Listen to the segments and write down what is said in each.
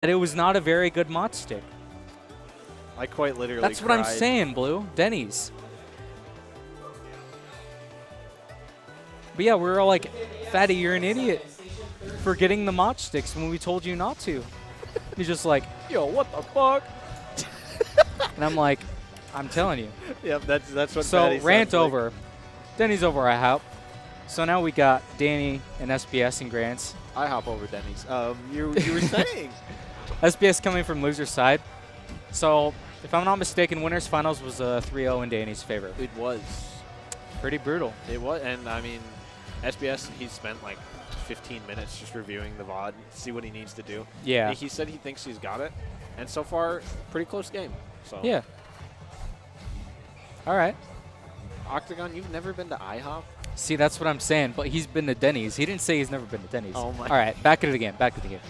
It was not a very good mod stick. I quite literally That's what cried. I'm saying, Blue. Denny's. But yeah, we were all like, Fatty, you're an idiot for getting the mod sticks when we told you not to. He's just like, yo, what the fuck? And I'm like, I'm telling you. Yep, that's what. So Fatty rant sounds like. over. Denny's over IHOP. So now we got Danny and SBS and Grants. I hop over Denny's. You were saying. SBS coming from loser's side. So if I'm not mistaken, winners finals was 3-0 in Danny's favor. It was. Pretty brutal. It was, and I mean, SBS, he spent like 15 minutes just reviewing the VOD, see what he needs to do. Yeah. He said he thinks he's got it, and so far, pretty close game. So Yeah. All right. Octagon, you've never been to IHOP? See, that's what I'm saying. But he's been to Denny's. He didn't say he's never been to Denny's. Oh my. All right, back at it again. Back at it again.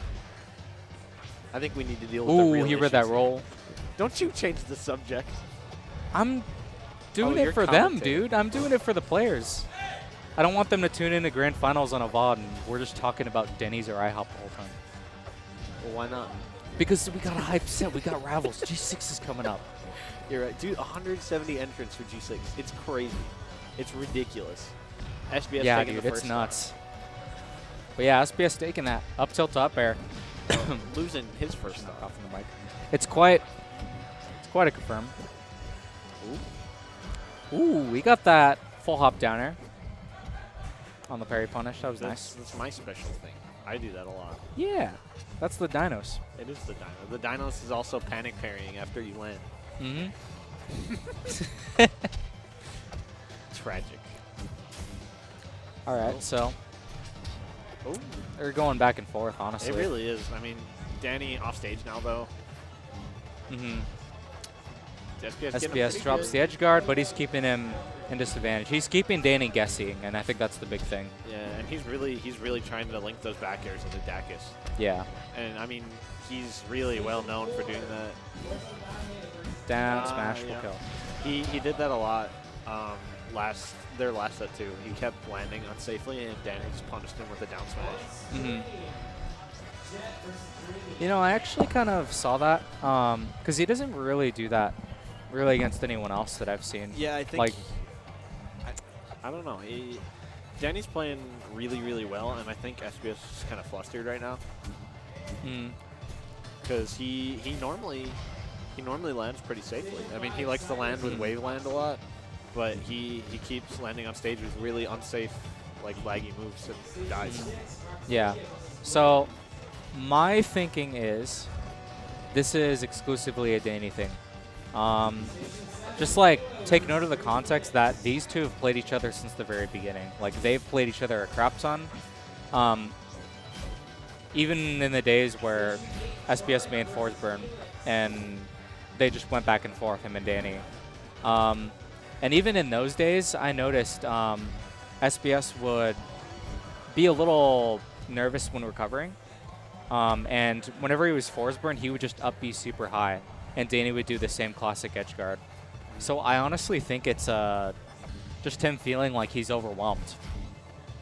I think we need to deal with the Ooh, real he read that issues. roll. Don't you change the subject. I'm doing you're it for them, commentating. dude. I'm doing it for the players. I don't want them to tune in to grand finals on a VOD and we're just talking about Denny's or IHOP the whole time. Well, why not? Because we got a hype set. We got Ravels. G6 is coming up. You're right. Dude, 170 entrants for G6. It's crazy. It's ridiculous. SBS Yeah, taking dude, the it's first nuts. But yeah, SBS taking that up tilt to up air. stop. Losing his first stop. Off in the mic. It's quite a confirm. Ooh, we got that full hop down air on the parry punish. That was nice. That's my special thing. I do that a lot. Yeah, that's the dinos. It is the dino. The dinos is also panic parrying after you land. Mm-hmm. Tragic. All right, Oh. so Oh, they're going back and forth, honestly. it really is. I mean, Danny off stage now though. Mm-hmm. SBS, getting SBS pretty drops good. the edge guard, but he's keeping him in disadvantage. He's keeping Danny guessing, and I think that's the big thing. Yeah, and he's really trying to link those back airs into Dacus. Yeah. And I mean, he's really well known for doing that. Down, smash, full yeah. kill. He did that a lot their last set too. He kept landing unsafely, and Danny just punished him with a down smash. Mm-hmm. You know, I actually kind of saw that because he doesn't really do that really against anyone else that I've seen. Yeah, I think Like, I don't know. Danny's playing really well, and I think SBS is kind of flustered right now because he normally lands pretty safely. I mean, he likes to land with wave land a lot, but he keeps landing on stage with really unsafe, like laggy moves and dies. yeah. So my thinking is this is exclusively a Danny thing. Just like take note of the context that these two have played each other since the very beginning. Like they've played each other a crap ton. Even in the days where SBS made Zetterburn and they just went back and forth, him and Danny. And even in those days, I noticed SBS would be a little nervous when recovering. And whenever he was Zetterburn, he would just up B super high. And Danny would do the same classic edge guard. So I honestly think it's just him feeling like he's overwhelmed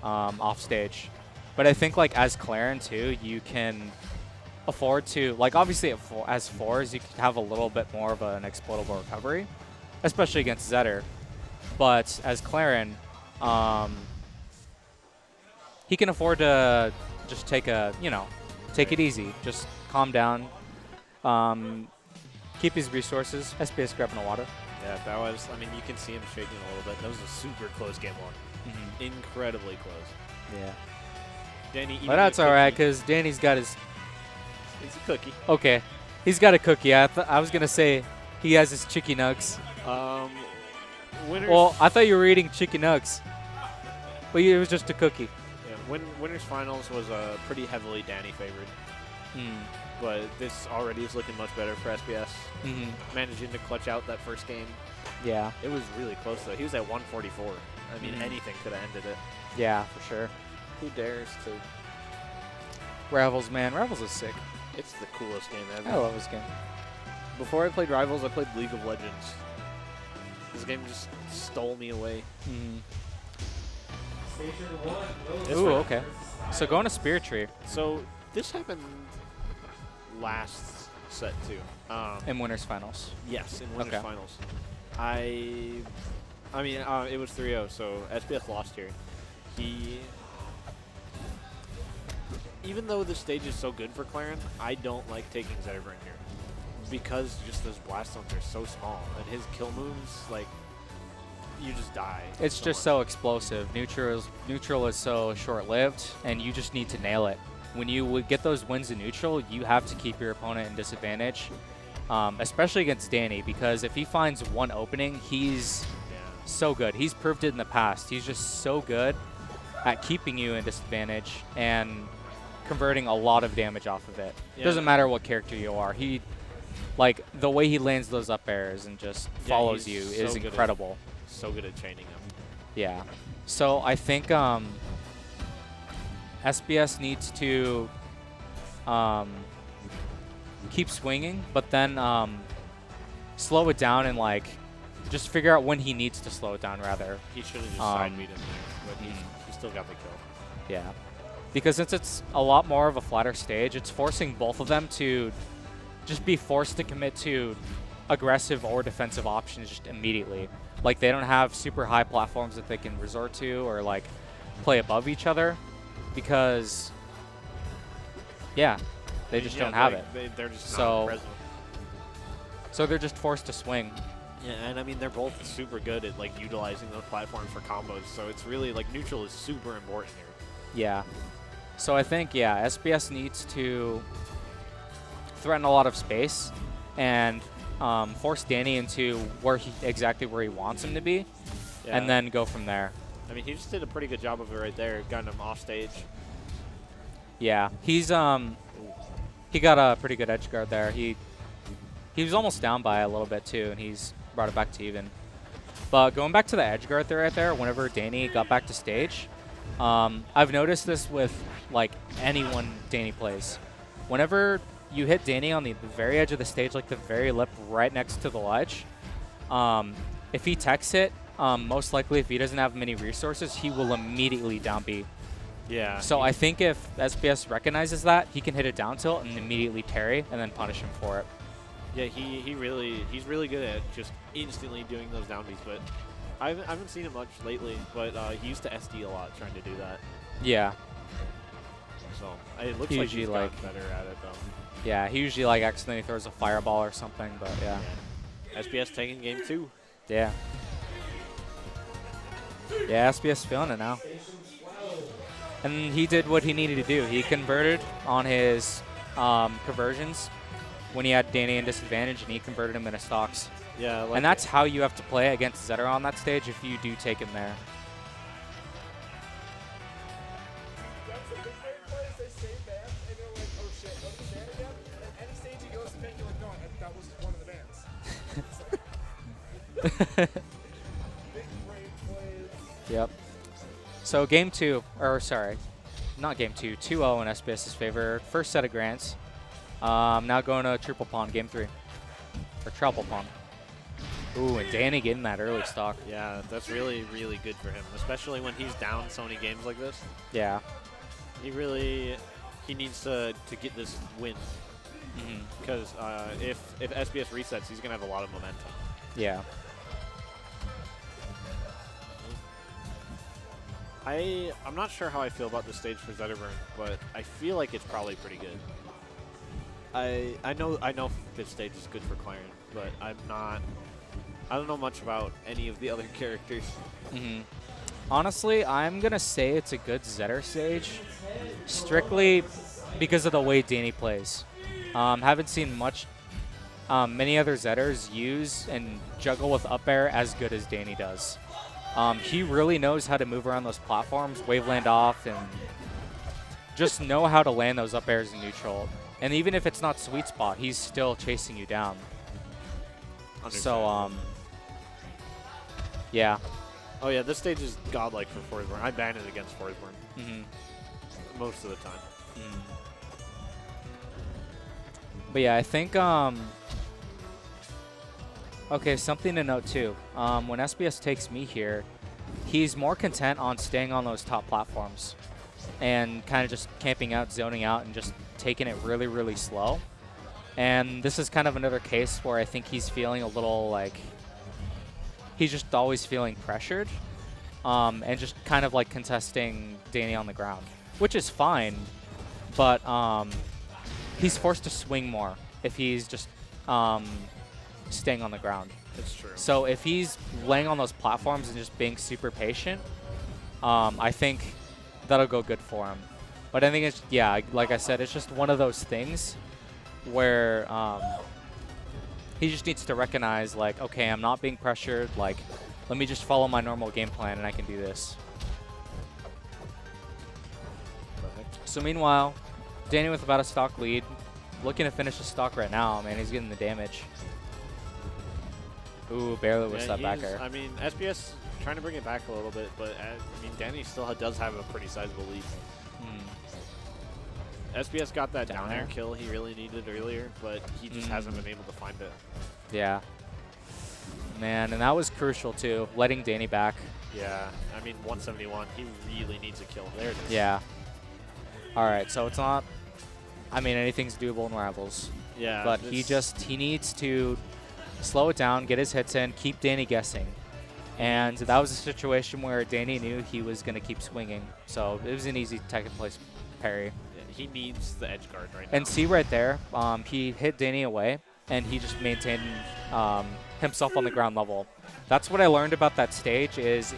off stage. But I think like as Clairen too, you can afford to, like obviously as fours, you can have a little bit more of an explodable recovery, especially against Zetter. But as Clairen, he can afford to just take it easy, just calm down, keep his resources. SBS grabbing the water. Yeah, that was. I mean, you can see him shaking a little bit. That was a super close game one. Incredibly close. Yeah. Danny eating But that's a all right, cookie. because Danny's got his... It's a cookie. Okay. He's got a cookie. I was going to say he has his chicky nugs. Winners. Well, I thought you were eating chicky nugs. But it was just a cookie. Yeah, winners finals was pretty heavily Danny favored. But this already is looking much better for SBS. Managing to clutch out that first game. Yeah. It was really close, though. He was at 144. I mean, anything could have ended it. Yeah, for sure. Who dares to? Ravels, man. Ravels is sick. It's the coolest game ever. I love this game. Before I played Rivals, I played League of Legends. This game just stole me away. Ooh, okay. So going to Spirit Tree. So this happened last set too. In winners finals. Yes, in winners Okay. finals. I mean, it was 3-0, so SBS lost here. Even though the stage is so good for Clairen, I don't like taking Zetterburn here because just those blast zones are so small and his kill moves, like, you just die. It's just so explosive. Neutral is so short-lived, and you just need to nail it. When you would get those wins in neutral, you have to keep your opponent in disadvantage, especially against Danny, because if he finds one opening, he's so good. He's proved it in the past. He's just so good at keeping you in disadvantage and converting a lot of damage off of it. Yeah. Doesn't matter what character you are. Like, the way he lands those up airs and just follows you so is incredible. So good at chaining him. Yeah. So I think SBS needs to keep swinging, but then slow it down and, like, just figure out when he needs to slow it down, rather. He should have just side beat him there, but he still got the kill. Yeah. Because since it's a lot more of a flatter stage, it's forcing both of them to just be forced to commit to aggressive or defensive options just immediately. Like, they don't have super high platforms that they can resort to or, like, play above each other because, yeah, they just don't have it. They're just not present. So they're just forced to swing. Yeah, and I mean, they're both super good at, like, utilizing those platforms for combos, so it's really, like, neutral is super important here. Yeah. So I think, yeah, SBS needs to threaten a lot of space and force Danny into exactly where he wants him to be, and then go from there. I mean, he just did a pretty good job of it right there, gotten him off stage. Yeah, he got a pretty good edge guard there. He was almost down by a little bit too, and he's brought it back to even. But going back to the edge guard right there, whenever Danny got back to stage, I've noticed this with, like, anyone Danny plays. Whenever you hit Danny on the very edge of the stage, like the very lip right next to the ledge, if he techs it, most likely if he doesn't have many resources, he will immediately down B. Yeah. So I think if SBS recognizes that, he can hit a down tilt and immediately parry and then punish him for it. Yeah, he's really good at just instantly doing those down Bs, but I haven't seen it much lately, but he used to SD a lot trying to do that. Yeah. So it looks like he's gotten better at it, though. Yeah, he usually, like, accidentally throws a fireball or something, but yeah. SBS taking game 2. Yeah. Yeah, SBS feeling it now. And he did what he needed to do. He converted on his conversions when he had Danny in disadvantage, and he converted him into stocks. Yeah, like, and that's how you have to play against Zetter on that stage if you do take him there. Yep. So game 2, or sorry, not game 2, 2-0 in SBS's favor. First set of grants. Now going to triple pawn, game 3. Or treble pawn. Ooh, and Danny getting that early stock. Yeah, that's really, really good for him, especially when he's down so many games like this. Yeah. He needs to get this win. Because if SBS resets, he's going to have a lot of momentum. Yeah. I'm not sure how I feel about this stage for Zetterburn, but I feel like it's probably pretty good. I know this stage is good for Clairen, but I don't know much about any of the other characters. Honestly, I'm going to say it's a good Zetter stage, strictly because of the way Danny plays. Haven't seen many other Zetters use and juggle with up air as good as Danny does. He really knows how to move around those platforms, waveland off, and just know how to land those up airs in neutral. And even if it's not sweet spot, he's still chasing you down. So, yeah. Oh yeah, this stage is godlike for Forsborn. I ban it against Forsborn most of the time. But yeah, I think, okay, something to note too. When SBS takes me here, he's more content on staying on those top platforms and kind of just camping out, zoning out, and just taking it really, really slow. And this is kind of another case where I think he's feeling a little like he's just always feeling pressured, and just kind of like contesting Danny on the ground, which is fine, but he's forced to swing more if he's just staying on the ground. That's true. So if he's laying on those platforms and just being super patient, I think that'll go good for him. But I think it's, yeah, like I said, it's just one of those things where he just needs to recognize, like, okay, I'm not being pressured. Like, let me just follow my normal game plan and I can do this. Perfect. So meanwhile, Danny with about a stock lead, looking to finish the stock right now. Man, he's getting the damage. Ooh, barely with that back air. I mean, SBS trying to bring it back a little bit, but I mean, Danny still does have a pretty sizable lead. SBS got that down air kill he really needed earlier, but he just hasn't been able to find it. Yeah. Man, and that was crucial too, letting Danny back. Yeah, I mean, 171, he really needs a kill. There it is. Yeah. All right, so it's not, I mean, anything's doable in Rivals. Yeah. But he needs to slow it down, get his hits in, keep Danny guessing. And that was a situation where Danny knew he was going to keep swinging. So it was an easy second place parry. He needs the edge guard right now. And see right there, he hit Danny away, and he just maintained himself on the ground level. That's what I learned about that stage is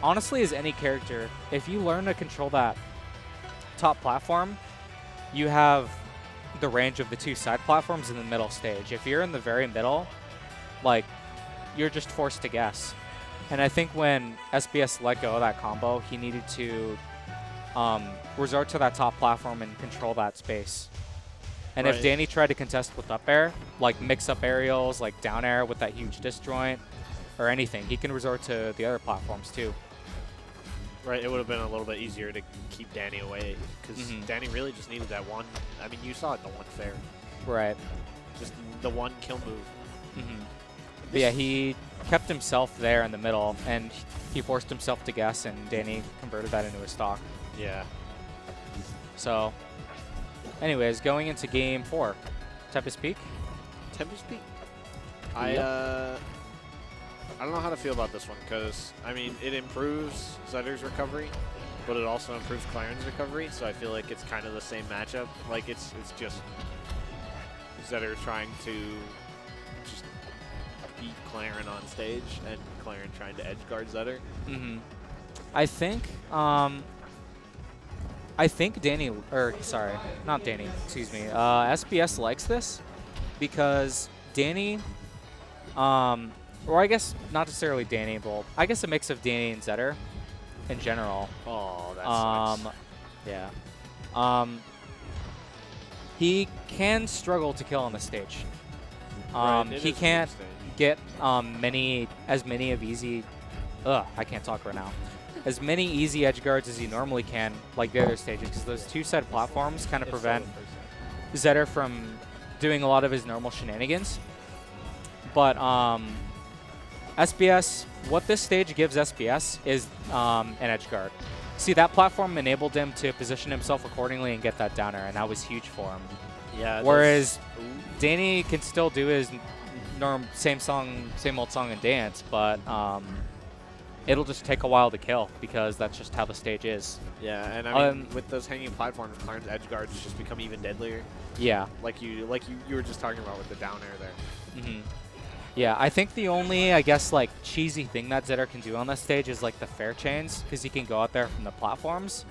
honestly, as any character, if you learn to control that top platform, you have the range of the two side platforms in the middle stage. If you're in the very middle, like, you're just forced to guess. And I think when SBS let go of that combo, he needed to resort to that top platform and control that space. And if Danny tried to contest with up air, like mix up aerials, like down air with that huge disjoint, or anything, he can resort to the other platforms too. Right, it would have been a little bit easier to keep Danny away, because Danny really just needed that one. I mean, you saw it the one fair. Right. Just the one kill move. But yeah, he kept himself there in the middle, and he forced himself to guess, and Danny converted that into a stock. Yeah. So, anyways, going into game 4, Tempest Peak. Tempest Peak. Yep. I don't know how to feel about this one, because, I mean, it improves Zetter's recovery, but it also improves Clairen's recovery, so I feel like it's kind of the same matchup. Like, it's just Zetter trying to just beat Clairen on stage, and Clairen trying to edge guard Zetter. I think Danny, or sorry, not Danny, excuse me, SBS likes this because Danny, or I guess not necessarily Danny, but I guess a mix of Danny and Zetter in general. Oh, that's nice. Yeah. He can struggle to kill on the stage. He can't get as many of easy, I can't talk right now. As many easy edge guards as he normally can, like the other stages, because those two-side platforms kind of prevent Zetter from doing a lot of his normal shenanigans. But SBS, what this stage gives SBS is an edge guard. See, that platform enabled him to position himself accordingly and get that down air, and that was huge for him. Yeah. Whereas Danny can still do his same old song and dance, but it'll just take a while to kill because that's just how the stage is. Yeah, and I mean, with those hanging platforms, Clairen's edge guards just become even deadlier. Yeah. Like you were just talking about with the down air there. Yeah, I think the only, I guess, like, cheesy thing that Zetter can do on this stage is, like, the fair chains, because he can go out there from the platforms.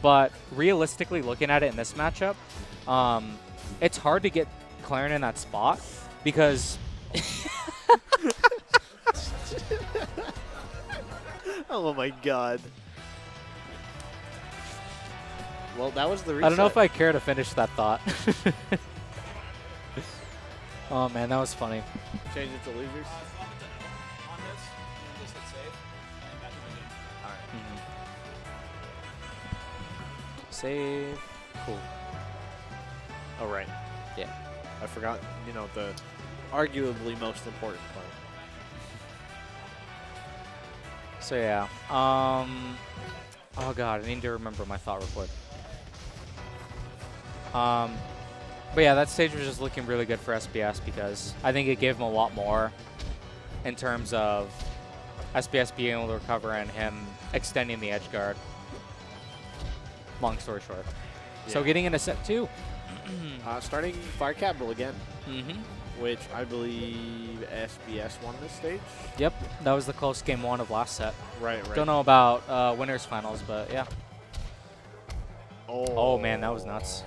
But realistically, looking at it in this matchup, it's hard to get Clairen in that spot because... Oh my god. Well, that was the reset. I don't know if I care to finish that thought. Oh man, that was funny. Change it to losers. On this, just hit save, and that's what we do. Alright. Save. Cool. Oh, right. Yeah. I forgot, you know, the arguably most important part. So yeah. Oh god, I need to remember my thought real quick. But yeah, that stage was just looking really good for SBS because I think it gave him a lot more in terms of SBS being able to recover and him extending the edge guard. Long story short. Yeah. So getting into set 2. Starting Fire Capital again, Mm-hmm. which I believe SBS won this stage. Yep, that was the close game 1 of last set. Right. Don't know about winners finals, but yeah. Oh man, that was nuts.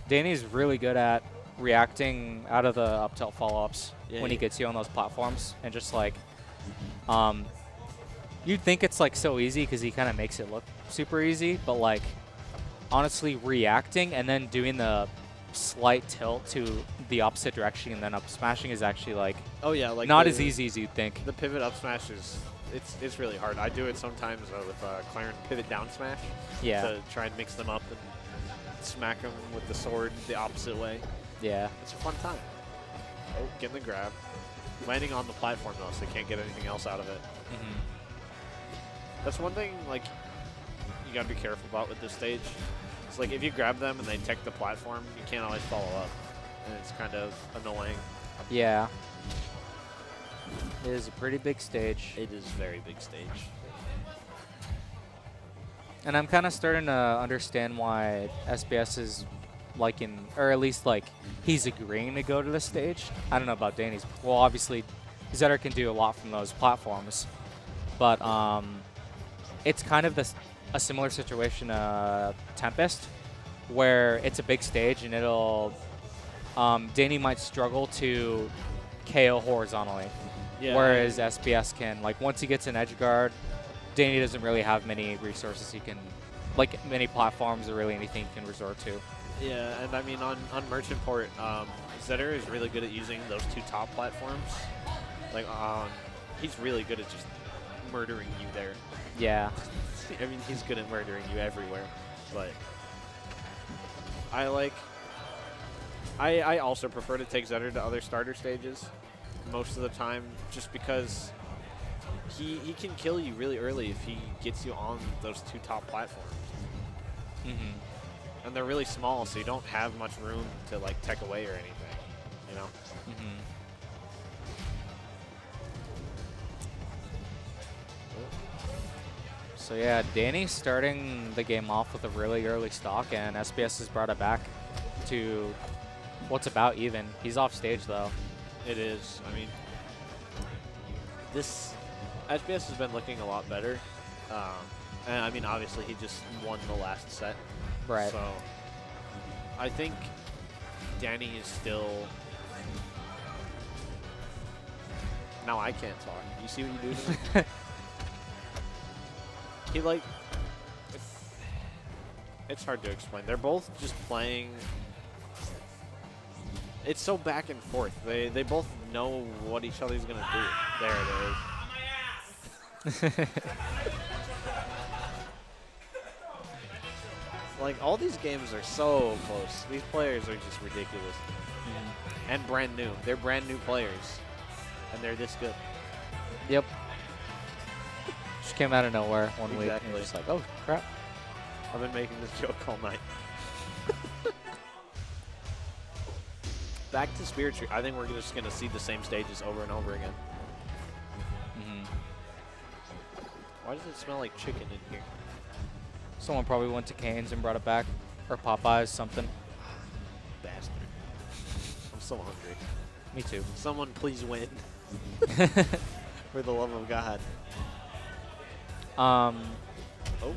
Danny's really good at reacting out of the up tilt follow-ups when he gets you on those platforms, and just like, you'd think it's like so easy because he kind of makes it look super easy, but like, honestly, reacting and then doing the slight tilt to the opposite direction and then up smashing is actually like, like not as easy as you'd think. The pivot up smash is it's really hard. I do it sometimes with Clairen pivot down smash. Yeah. To try and mix them up and smack them with the sword the opposite way. Yeah. It's a fun time. Oh, getting the grab. Landing on the platform though, so they can't get anything else out of it. That's one thing like you gotta be careful about with this stage. It's like if you grab them and they tech the platform, you can't always follow up, and it's kind of annoying. Yeah. It is a pretty big stage. It is a very big stage. And I'm kind of starting to understand why SBS is liking, or at least like he's agreeing to go to the stage. I don't know about Danny's. Well, obviously, Zetter can do a lot from those platforms, but it's kind of a similar situation to Tempest, where it's a big stage and it'll Danny might struggle to KO horizontally, whereas SBS can, like, once he gets an edge guard, Danny doesn't really have many resources he can, like many platforms or really anything he can resort to. Yeah, and I mean on Merchant Port, Zetter is really good at using those 2 top platforms. Like he's really good at just murdering you there. Yeah. I mean, he's good at murdering you everywhere, but I also prefer to take Zetter to other starter stages most of the time, just because he can kill you really early if he gets you on those 2 top platforms. And they're really small, so you don't have much room to like tech away or anything, you know? So yeah, Danny's starting the game off with a really early stock, and SBS has brought it back to what's about even. He's off stage though. It is. I mean, this SBS has been looking a lot better. And I mean, obviously, he just won the last set. Right. So I think Danny is still. Now I can't talk. You see what you do to me? He like. It's hard to explain. They're both just playing. It's so back and forth. They both know what each other's gonna do. There it is. Like, all these games are so close. These players are just ridiculous. And brand new. They're brand new players. And they're this good. Yep. Just came out of nowhere one week. And Exactly. you're just like, oh, crap. I've been making this joke all night. Back to Spirit Tree. I think we're just going to see the same stages over and over again. Why does it smell like chicken in here? Someone probably went to Cane's and brought it back. Or Popeyes, something. Bastard. I'm so hungry. Me too. Someone please win. For the love of God. Oh. Oh.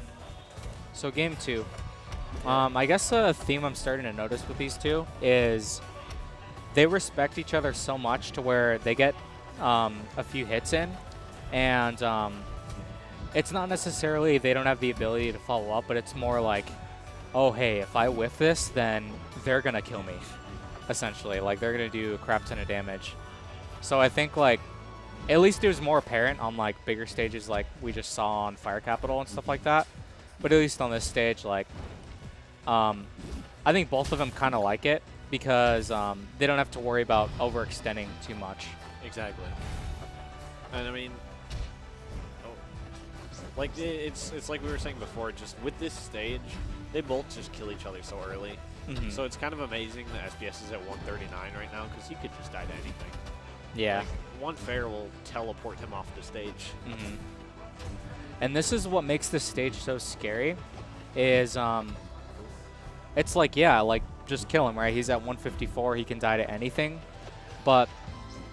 So game 2. I guess a theme I'm starting to notice with these two is they respect each other so much to where they get a few hits in, and it's not necessarily they don't have the ability to follow up, but it's more like, oh, hey, if I whiff this, then they're going to kill me, essentially. Like, they're going to do a crap ton of damage. So I think, like, at least it was more apparent on, like, bigger stages like we just saw on Fire Capital and stuff like that. But at least on this stage, like, I think both of them kind of like it because they don't have to worry about overextending too much. Exactly. And I mean, like it's like we were saying before, just with this stage, they both just kill each other so early. So it's kind of amazing that SBS is at 139 right now because he could just die to anything. Yeah. Like, one fair will teleport him off the stage. And this is what makes this stage so scary is it's like, yeah, like just kill him, right? He's at 154, he can die to anything. But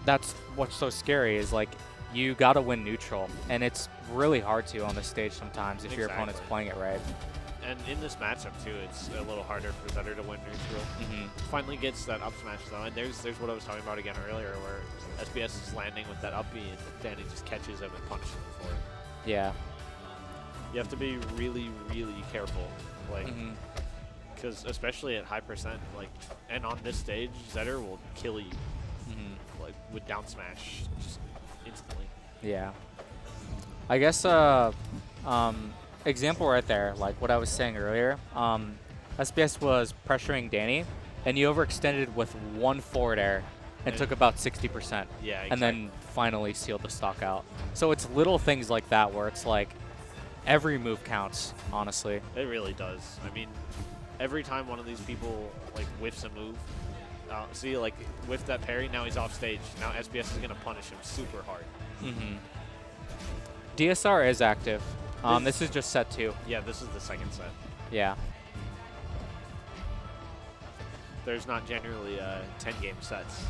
that's what's so scary is like you got to win neutral, and it's really hard to on this stage sometimes if your opponent's playing it right. And in this matchup too, it's a little harder for Zetter to win neutral. Finally gets that up smash though, and there's what I was talking about again earlier, where SBS is landing with that up B, and Danny just catches him and punishes him for it. Yeah. You have to be really, really careful, like, because especially at high percent, like, and on this stage, Zetter will kill you, like with down smash, just instantly. Yeah. I guess example right there, like what I was saying earlier, SBS was pressuring Danny, and he overextended with one forward air and took about 60%. Yeah, exactly. And then finally sealed the stock out. So it's little things like that where it's like every move counts, honestly. It really does. I mean, every time one of these people like whiffs a move, see, like whiffed that parry, now he's off stage. Now SBS is going to punish him super hard. DSR is active. This is just set 2. Yeah, this is the second set. Yeah. There's not generally 10-game sets.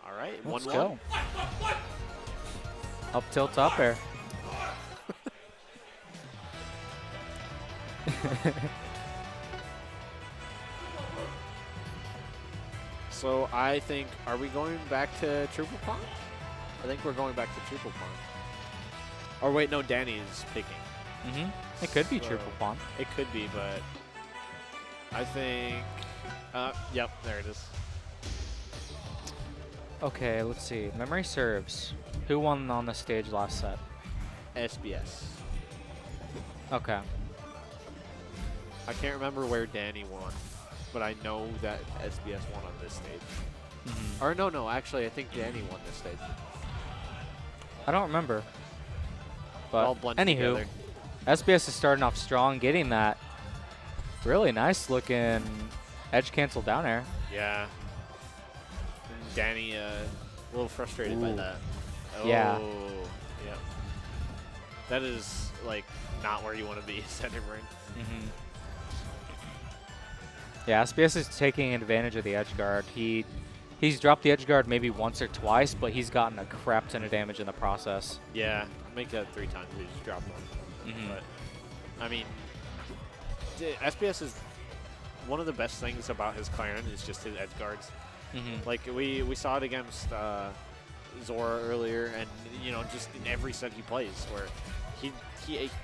All right, Let's 1-1. go. Up tilt, up air. So I think, are we going back to triple pong? I think we're going back to triple pong. Or wait, no, Danny is picking. It could be So triple pawn. It could be, but I think, yep, there it is. Okay, let's see. Memory serves. Who won on the stage last set? SBS. Okay. I can't remember where Danny won, but I know that SBS won on this stage. Or no, actually, I think Danny won this stage. I don't remember. All But blended anywho, together. SBS is starting off strong, getting that really nice looking edge cancel down air. Yeah. And Danny, a little frustrated by that. Oh, Yeah. Yep. That is, like, not where you want to be, Zetterburn. Yeah, SBS is taking advantage of the edge guard. He's dropped the edge guard maybe once or twice, but he's gotten a crap ton of damage in the process. Yeah, make that 3 times. He just dropped one. But, I mean, SBS is one of the best things about his Clairen is just his edge guards. Like, we saw it against Zora earlier, and, you know, just in every set he plays, where he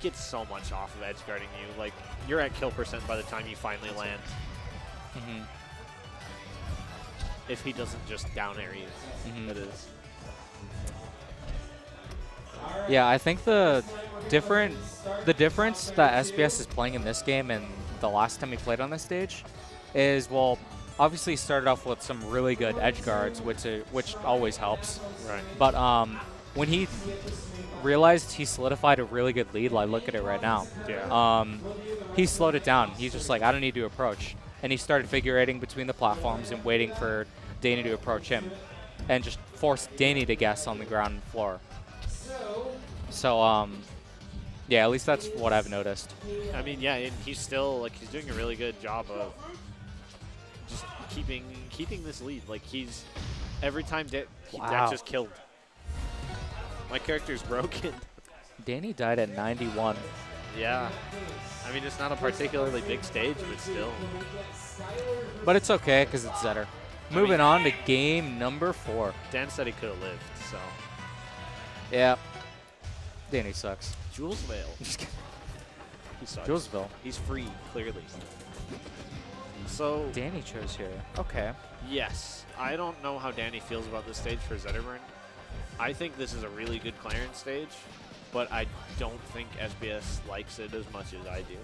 gets so much off of edge guarding you. Like, you're at kill percent by the time you finally land. If he doesn't just down air you, that is. Yeah, I think the difference that SBS is playing in this game and the last time he played on this stage is, well, obviously he started off with some really good edge guards, which always helps. Right. But when he realized he solidified a really good lead, like look at it right now. Yeah. He slowed it down. He's just like, I don't need to approach. And he started figurating between the platforms and waiting for Danny to approach him and just forced Danny to guess on the ground floor. So, yeah, at least that's what I've noticed. I mean, yeah, and he's still, like, he's doing a really good job of just keeping this lead. Like, he's, every time Dak just killed. My character's broken. Danny died at 91. Yeah. I mean, it's not a particularly big stage, but still. But it's okay, because it's Zetter. Moving on to game number 4. Dan said he could have lived, so. Yeah. Danny sucks. Julesville. Just kidding. He sucks. Julesville. He's free, clearly. So. Danny chose here. Okay. Yes. I don't know how Danny feels about this stage for Zetterburn. I think this is a really good Clairen stage, but I don't think SBS likes it as much as I do.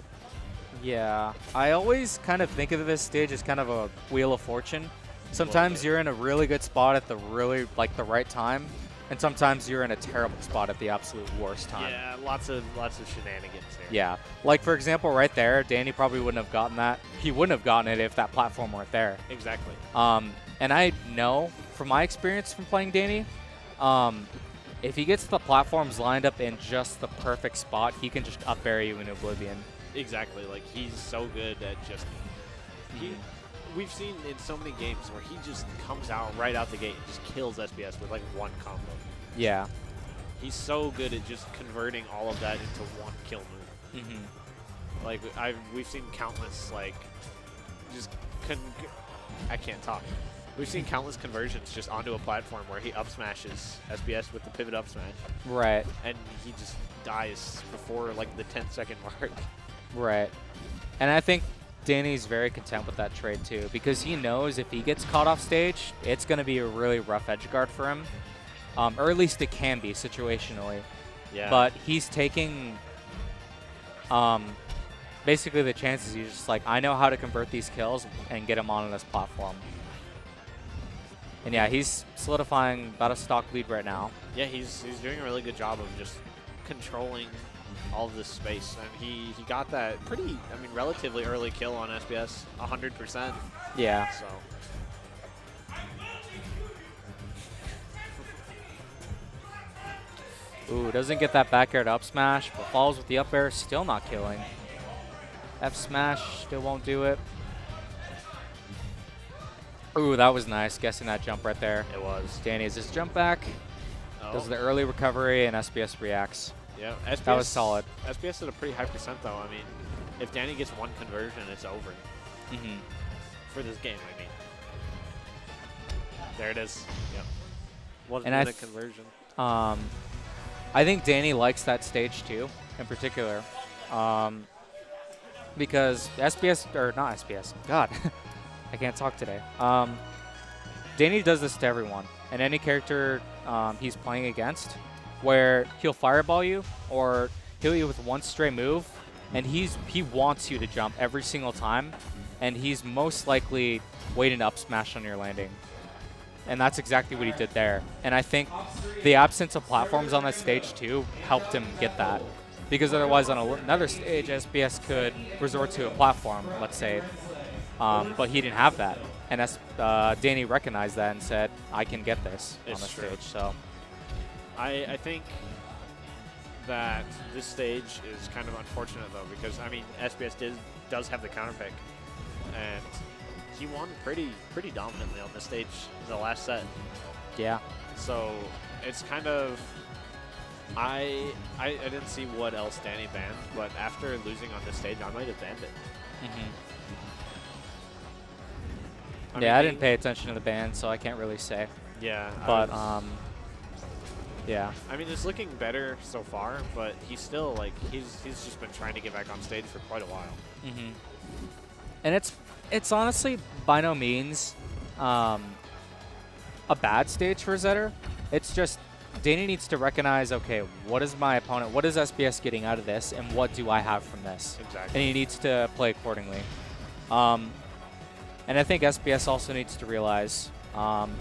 Yeah. I always kind of think of this stage as kind of a wheel of fortune. Sometimes you're in a really good spot at the right time, And sometimes you're in a terrible spot at the absolute worst time. Yeah, lots of shenanigans here. Yeah. Like, for example, right there, Danny probably wouldn't have gotten that. He wouldn't have gotten it if that platform weren't there. Exactly. And I know from my experience from playing Danny, if he gets the platforms lined up in just the perfect spot, he can just up-bury you in Oblivion. Exactly. Like, he's so good at just... We've seen in so many games where he just comes out right out the gate and just kills SBS with, like, one combo. Yeah. He's so good at just converting all of that into one kill move. Like, we've seen countless, like, just... I can't talk. We've seen countless conversions just onto a platform where he up smashes SBS with the pivot up smash. Right. And he just dies before, like, the 10-second mark. Right. And I think Danny's very content with that trade too, because he knows if he gets caught off stage, it's going to be a really rough edge guard for him. Or at least it can be situationally. Yeah. But he's taking basically the chances. He's just like, I know how to convert these kills and get him on this platform. And yeah, he's solidifying about a stock lead right now. Yeah, he's doing a really good job of just controlling all of this space. And he got that pretty, I mean, relatively early kill on SBS, 100%. Yeah. So. Ooh, doesn't get that back air to up smash, but falls with the up air, still not killing. F smash still won't do it. Ooh, that was nice, guessing that jump right there. It was. Danny is his jump back, does the early recovery, and SBS reacts. Yeah, SBS, that was solid. SBS at a pretty high percent, though. I mean, if Danny gets one conversion, it's over. For this game, I mean. There it is. Yep. Wasn't a conversion. I think Danny likes that stage too, in particular, because SBS, or not SBS, God, I can't talk today. Danny does this to everyone, and any character he's playing against, where he'll fireball you or he'll hit you with one stray move, and he wants you to jump every single time, and he's most likely waiting to up smash on your landing. And that's exactly what he did there. And I think the absence of platforms on that stage too helped him get that. Because otherwise on another stage, SBS could resort to a platform, let's say, but he didn't have that. And Danny recognized that and said, I can get this on the stage. So I think that this stage is kind of unfortunate, though, because, I mean, SBS does have the counter pick. And he won pretty dominantly on this stage in the last set. Yeah. So it's kind of, I didn't see what else Danny banned, but after losing on this stage, I might have banned it. I didn't pay attention to the ban, so I can't really say. Yeah. But yeah. I mean, it's looking better so far, but he's still like he's just been trying to get back on stage for quite a while. And it's honestly by no means a bad stage for Zetter. It's just Danny needs to recognize, okay, what is my opponent, what is SBS getting out of this, and what do I have from this? Exactly. And he needs to play accordingly. And I think SBS also needs to realize,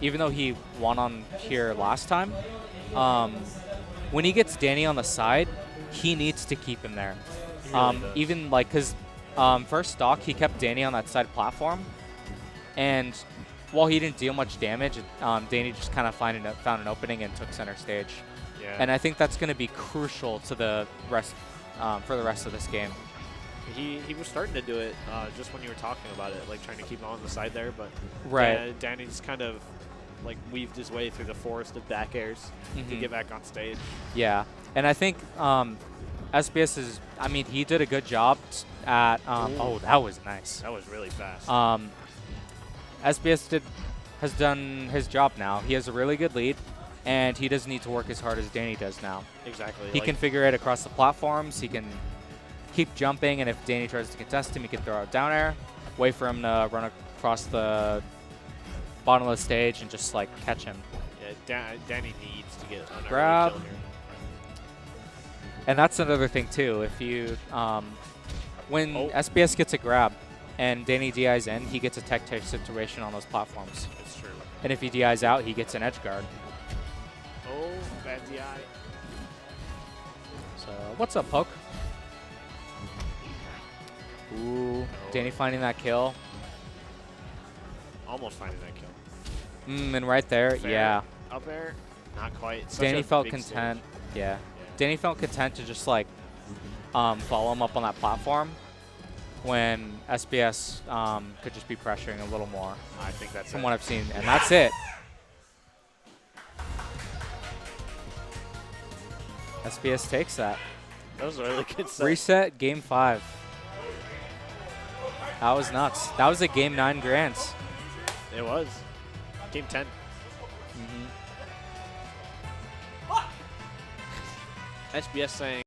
even though he won on here last time, when he gets Danny on the side, he needs to keep him there. Even like, because first stock, he kept Danny on that side platform, and while he didn't deal much damage, Danny just kind of found an opening and took center stage. Yeah. And I think that's going to be crucial to the rest for the rest of this game. He was starting to do it just when you were talking about it, like trying to keep him on the side there, but Danny's kind of like weaved his way through the forest of back airs to get back on stage. Yeah, and I think SBS is, I mean, he did a good job at, oh, that was nice. That was really fast. SBS has done his job now. He has a really good lead, and he doesn't need to work as hard as Danny does now. Exactly. He can figure it across the platforms. He can keep jumping, and if Danny tries to contest him, he can throw out down air, wait for him to run across the bottom of the stage and just like catch him. Yeah, Danny needs to get an grab. early kill here. And that's another thing too. If you, when SBS gets a grab and Danny DIs in, he gets a tech situation on those platforms. It's true. And if he DIs out, he gets an edge guard. Oh, Oh, bad DI. So what's up, Poke? Ooh, Danny finding that kill. Almost finding that kill. And right there, Fair. yeah. Up air, not quite. It's such Danny a felt big content. stage. Yeah. Danny felt content to just like follow him up on that platform when SBS could just be pressuring a little more. I think that's from it. what I've seen, and that's it. SBS takes that. That was a really good set. Reset game 5. That was nuts. That was a game 9 Grants. It was. Game 10. SBS saying